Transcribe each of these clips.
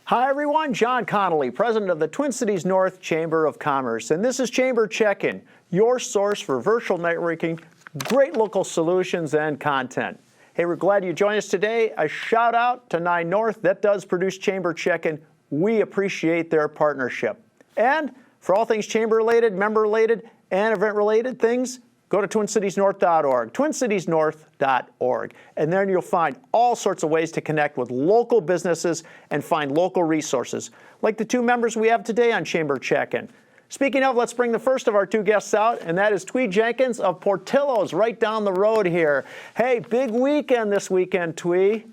Hi everyone, John Connelly, president of the Twin Cities North Chamber of Commerce, and this is Chamber Check-In, your source for virtual networking, great local solutions and content. Hey, we're glad you joined us today. A shout out to 9 North that does produce Chamber Check-In. We appreciate their partnership. And for all things chamber related, member related, and event related things, go to twincitiesnorth.org, twincitiesnorth.org, and then you'll find all sorts of ways to connect with local businesses and find local resources, like the 2 members we have today on Chamber Check-In. Speaking of, let's bring the first of our 2 guests out, and that is Thuy Jenkins of Portillos, right down the road here. Hey, big weekend this weekend, Thuy.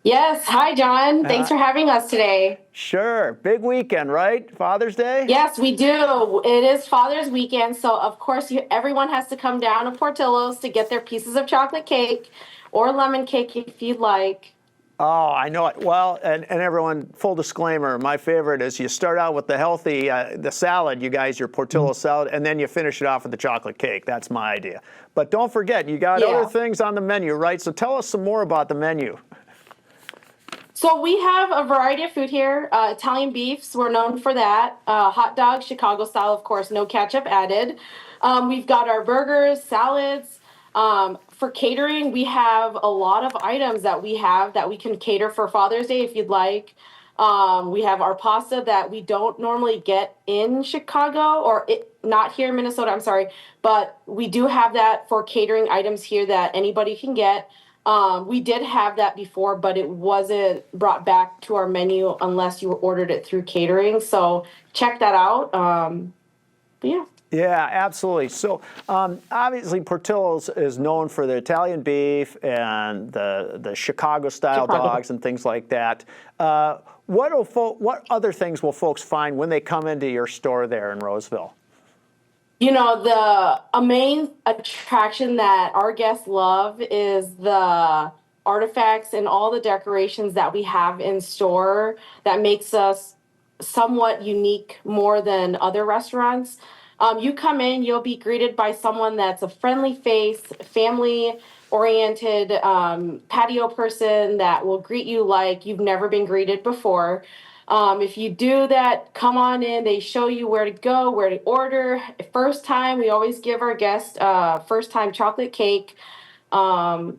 Yes. Hi, John. Thanks for having us today. Sure. Big weekend, right? Father's Day? Yes, we do. It is Father's weekend, so of course everyone has to come down to Portillos to get their pieces of chocolate cake or lemon cake if you'd like. Oh, I know it. Well, and everyone, full disclaimer, my favorite is you start out with the healthy, the salad, you guys, your Portillo salad, and then you finish it off with the chocolate cake. That's my idea. But don't forget, you got other things on the menu, right? So tell us some more about the menu. So we have a variety of food here. Italian beefs, we're known for that. Hot dogs, Chicago style, of course, no ketchup added. We've got our burgers, salads. For catering, we have a lot of items that we can cater for Father's Day if you'd like. We have our pasta that we don't normally get in Chicago, or not here in Minnesota, I'm sorry. But we do have that for catering items here that anybody can get. We did have that before, but it wasn't brought back to our menu unless you ordered it through catering. So check that out. But yeah. Yeah, absolutely. So obviously Portillo's is known for the Italian beef and the Chicago-style dogs and things like that. What other things will folks find when they come into your store there in Roseville? You know, a main attraction that our guests love is the artifacts and all the decorations that we have in store that makes us somewhat unique more than other restaurants. You come in, you'll be greeted by someone that's a friendly face, family-oriented patio person that will greet you like you've never been greeted before. If you do that, come on in. They show you where to go, where to order. First time, we always give our guests first-time chocolate cake. And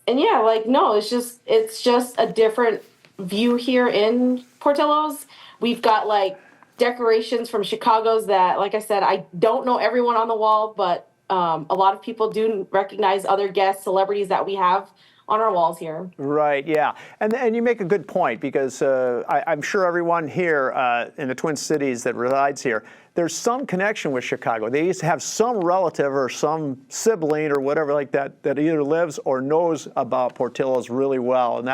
yeah, it's just a different view here in Portillo's. We've got decorations from Chicago's that, like I said, I don't know everyone on the wall, but a lot of people do recognize other guests, celebrities that we have on our walls here. Right, yeah. And you make a good point because I'm sure everyone here in the Twin Cities that resides here, there's some connection with Chicago. They used to have some relative or some sibling or whatever like that either lives or knows about Portillo's really well. And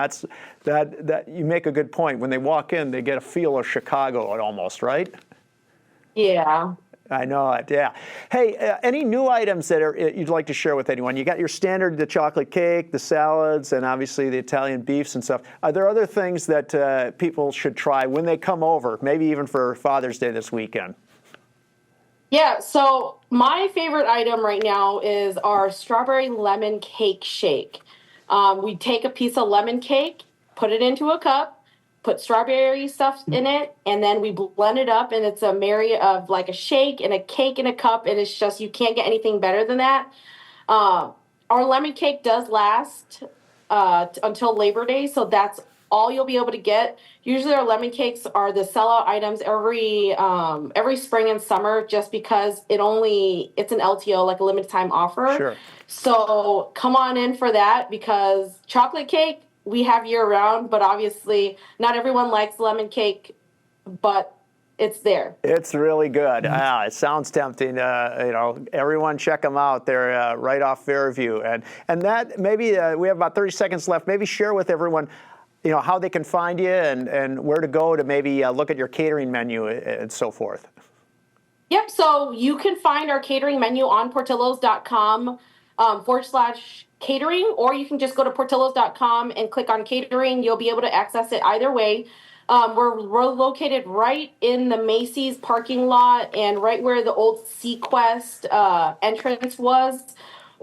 that you make a good point. When they walk in, they get a feel of Chicago almost, right? Yeah. I know it, yeah. Hey, any new items that you'd like to share with anyone? You got your standard, the chocolate cake, the salads, and obviously the Italian beefs and stuff. Are there other things that people should try when they come over, maybe even for Father's Day this weekend? Yeah, so my favorite item right now is our strawberry lemon cake shake. We take a piece of lemon cake, put it into a cup, put strawberry stuff in it, and then we blend it up, and it's a marry of like a shake and a cake in a cup, and it's just, you can't get anything better than that. Our lemon cake does last until Labor Day, so that's all you'll be able to get. Usually our lemon cakes are the sellout items every spring and summer, just because it's an LTO, like a limited time offer. Sure. So come on in for that, because chocolate cake we have year round, but obviously not everyone likes lemon cake, but it's there. It's really good. It sounds tempting. Everyone check them out. They're right off Fairview. And that, maybe we have about 30 seconds left. Maybe share with everyone, how they can find you and where to go to maybe look at your catering menu and so forth. Yep. So you can find our catering menu on portillos.com /catering, or you can just go to portillos.com and click on catering. You'll be able to access it either way. We're located right in the Macy's parking lot and right where the old Sequest entrance was.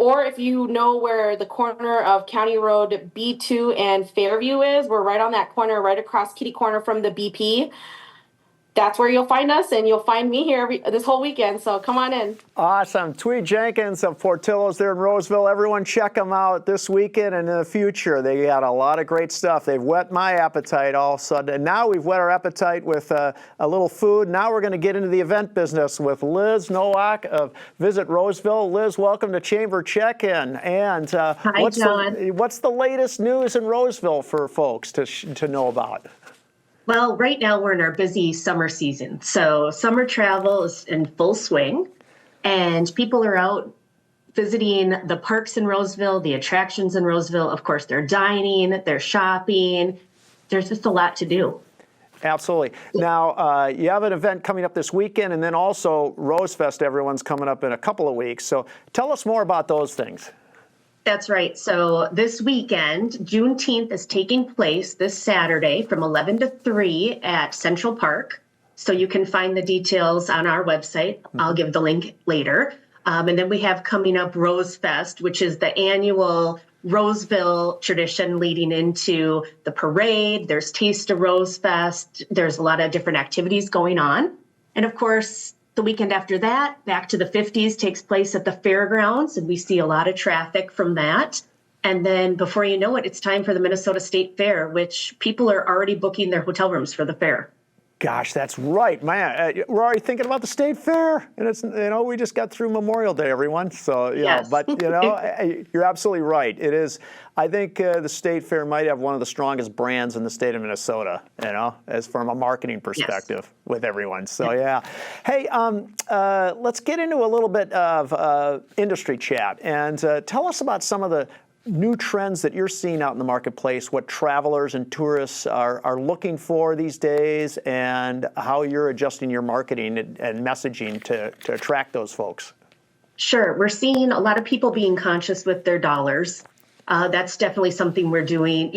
Or if you know where the corner of County Road B2 and Fairview is, we're right on that corner, right across kitty corner from the BP. That's where you'll find us, and you'll find me here this whole weekend. So come on in. Awesome. Thuy Jenkins of Portillos there in Roseville. Everyone check them out this weekend and in the future. They got a lot of great stuff. They've whet my appetite all of a sudden. And now we've whet our appetite with a little food. Now we're going to get into the event business with Liz Nowak of Visit Roseville. Liz, welcome to Chamber Check-In. And Hi, John. what's the latest news in Roseville for folks to know about? Well, right now we're in our busy summer season. So summer travel is in full swing, and people are out visiting the parks in Roseville, the attractions in Roseville. Of course, they're dining, they're shopping. There's just a lot to do. Absolutely. Now, you have an event coming up this weekend, and then also Rosefest, everyone's coming up in a couple of weeks. So tell us more about those things. That's right. So this weekend, Juneteenth is taking place this Saturday from 11 to 3 at Central Park. So you can find the details on our website. I'll give the link later. And then we have coming up Rosefest, which is the annual Roseville tradition leading into the parade. There's Taste of Rosefest. There's a lot of different activities going on. And of course, the weekend after that, Back to the 50s takes place at the fairgrounds, and we see a lot of traffic from that. And then before you know it, it's time for the Minnesota State Fair, which people are already booking their hotel rooms for the fair. Gosh, that's right, man. We're already thinking about the state fair, and it's we just got through Memorial Day, everyone. So Yes. but you're absolutely right. It is. I think the state fair might have one of the strongest brands in the state of Minnesota. As from a marketing perspective with everyone. So yeah. Hey, let's get into a little bit of industry chat and tell us about some of the new trends that you're seeing out in the marketplace, what travelers and tourists are looking for these days, and how you're adjusting your marketing and messaging to attract those folks. Sure. We're seeing a lot of people being conscious with their dollars. That's definitely something we're doing,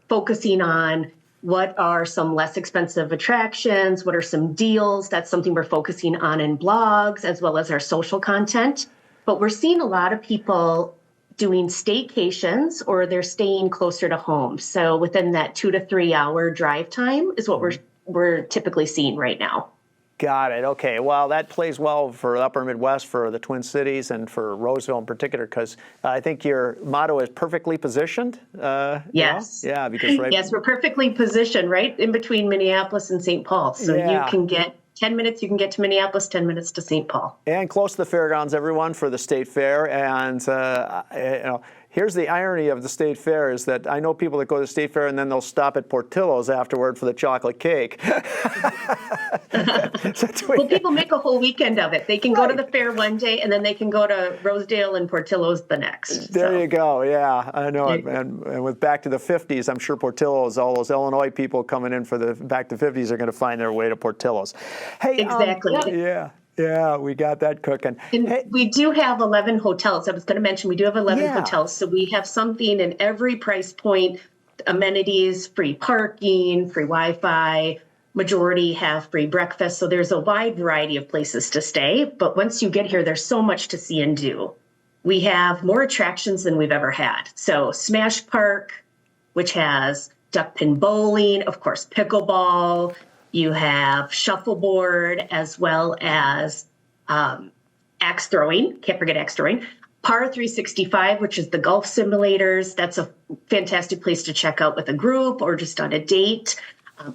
focusing on what are some less expensive attractions, what are some deals. That's something we're focusing on in blogs as well as our social content. But we're seeing a lot of people doing staycations, or they're staying closer to home. So within that 2 to 3 hour drive time is what we're typically seeing right now. Got it. Okay. Well, that plays well for the Upper Midwest, for the Twin Cities, and for Roseville in particular, because I think your motto is perfectly positioned. Yes. Yeah, because yes, we're perfectly positioned right in between Minneapolis and St. Paul. So you can get 10 minutes, you can get to Minneapolis, 10 minutes to St. Paul. And close to the fairgrounds, everyone, for the state fair. And, here's the irony of the state fair is that I know people that go to the state fair and then they'll stop at Portillos afterward for the chocolate cake. Well, people make a whole weekend of it. They can go to the fair one day and then they can go to Rosedale and Portillos the next. There you go. Yeah, I know it. And with Back to the 50s, I'm sure Portillos, all those Illinois people coming in for the Back to 50s are going to find their way to Portillos. Hey, exactly. Yeah, we got that cooking. And we do have 11 hotels. I was going to mention we do have 11 hotels. So we have something in every price point, amenities, free parking, free Wi-Fi, majority have free breakfast. So there's a wide variety of places to stay. But once you get here, there's so much to see and do. We have more attractions than we've ever had. So Smash Park, which has duck pin bowling, of course, pickleball. You have shuffleboard as well as axe throwing. Can't forget axe throwing. Par 365, which is the golf simulators. That's a fantastic place to check out with a group or just on a date.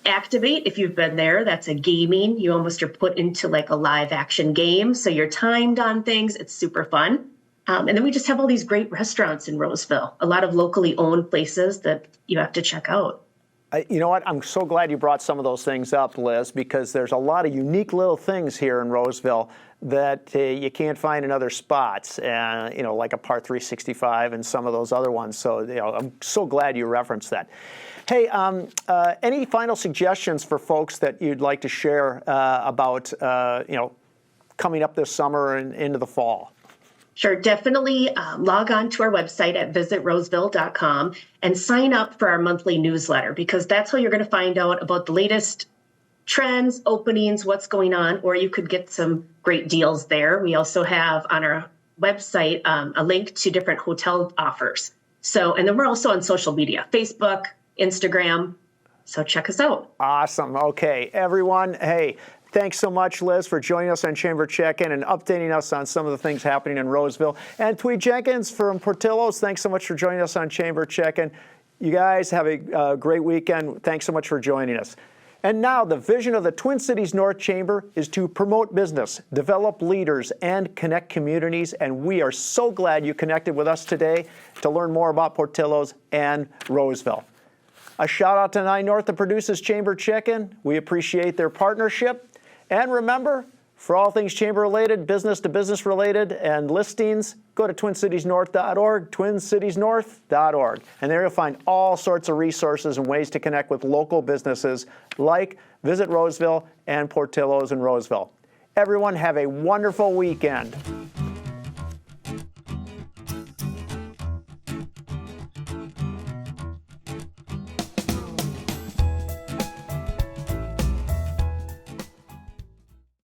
Activate, if you've been there, that's a gaming. You almost are put into like a live action game. So you're timed on things. It's super fun. And then we just have all these great restaurants in Roseville, a lot of locally owned places that you have to check out. You know what? I'm so glad you brought some of those things up, Liz, because there's a lot of unique little things here in Roseville that you can't find in other spots, like a Par 365 and some of those other ones. So, I'm so glad you referenced that. Hey, any final suggestions for folks that you'd like to share about, coming up this summer and into the fall? Sure, definitely log on to our website at visitroseville.com and sign up for our monthly newsletter, because that's how you're going to find out about the latest trends, openings, what's going on, or you could get some great deals there. We also have on our website a link to different hotel offers. So, and then we're also on social media, Facebook, Instagram. So check us out. Awesome. Okay, everyone. Hey, thanks so much, Liz, for joining us on Chamber Check-In and updating us on some of the things happening in Roseville. And Thuy Jenkins from Portillos, thanks so much for joining us on Chamber Check-In. You guys have a great weekend. Thanks so much for joining us. And now the vision of the Twin Cities North Chamber is to promote business, develop leaders, and connect communities. And we are so glad you connected with us today to learn more about Portillos and Roseville. A shout out to 9 North that produces Chamber Check-In. We appreciate their partnership. And remember, for all things chamber related, business to business related, and listings, go to twincitiesnorth.org, twincitiesnorth.org. And there you'll find all sorts of resources and ways to connect with local businesses like Visit Roseville and Portillos in Roseville. Everyone have a wonderful weekend.